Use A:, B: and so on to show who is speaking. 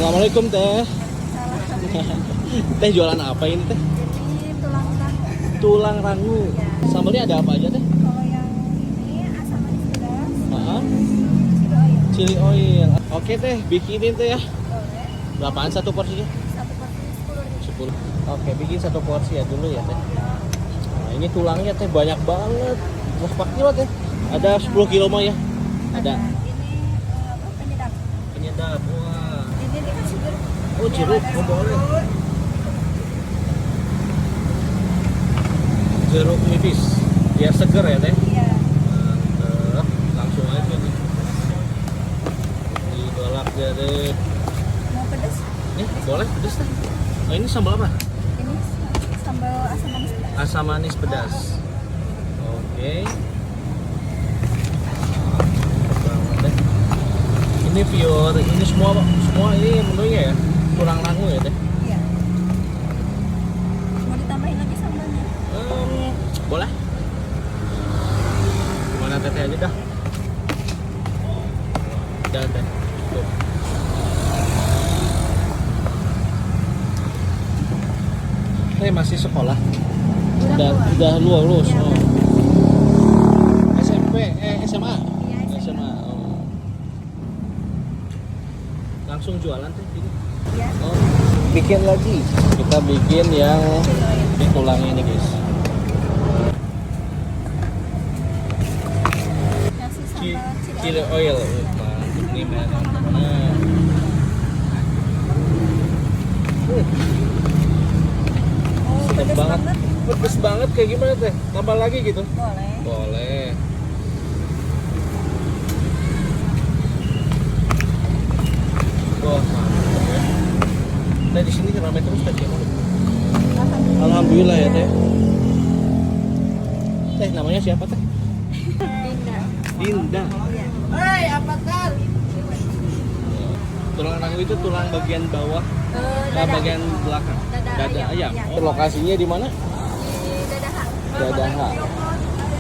A: Assalamualaikum teh.
B: Salah.
A: Teh jualan apa ini teh?
B: Ini tulang rangu.
A: Tulang rangu.
B: Ya.
A: Sambalnya ada apa aja teh?
B: Kalau yang ini asam manis pedas.
A: Heeh.
B: Chili oil.
A: Chili oil. Oke teh, bikinin teh ya.
B: Boleh.
A: Berapaan satu porsinya?
B: Satu porsi 10.000.
A: 10. Oke, bikin satu porsi ya dulu ya teh. Nah, ini tulangnya teh banyak banget. Berapa kilo teh? Ada 10 kilo mah ya? Ada.
B: Ini apa penyedap.
A: Penyedap. Wah.
B: Ini dikasih jeruk.
A: Oh, jeruk. Oh, boleh. Jeruk nipis. Biar seger ya teh.
B: Iya.
A: Mantap. Langsung aja nih. Dibolak dari.
B: Mau pedas?
A: Nih, boleh pedes teh. Oh, ini sambal apa?
B: Ini sambal asam manis pedas.
A: Asam manis pedas. Oke. Banget deh. Ini pure, ini semua ini menunya ya. Tulang rangu ya teh.
B: Iya. Mau ditambahin lagi sambalnya?
A: Boleh. Mana teteh aja dah. Udah teh. Tuh. Teh masih sekolah. Udah lulus.
B: Iya,
A: Oh. SMP, SMA.
B: Iya,
A: SMA. Oh. Langsung jualan teh ini.
B: Iya.
A: Oh. Bikin lagi. Kita bikin yang
B: Chili oil.
A: di tulang ini, guys.
B: Kasih sambal
A: Chili oil. Mantap nih, men. Nah.
B: Oh,
A: Sedap
B: pedas
A: banget.
B: banget.
A: Pedes banget kayak gimana teh? Tambah lagi gitu?
B: Boleh.
A: Boleh. Wah, mantap ya. Nah, di sini ramai terus tadi. Alhamdulillah ya teh. Teh namanya siapa teh?
B: Dinda.
A: Dinda.
B: Iya.
C: Hei, apa kan?
A: Tulang rangu itu tulang bagian bawah,
B: Dada.
A: bagian belakang.
B: Dada ayam.
A: ayam.
B: Iya.
A: Oh, lokasinya di mana?
B: Di Dadaha.
A: Dadaha.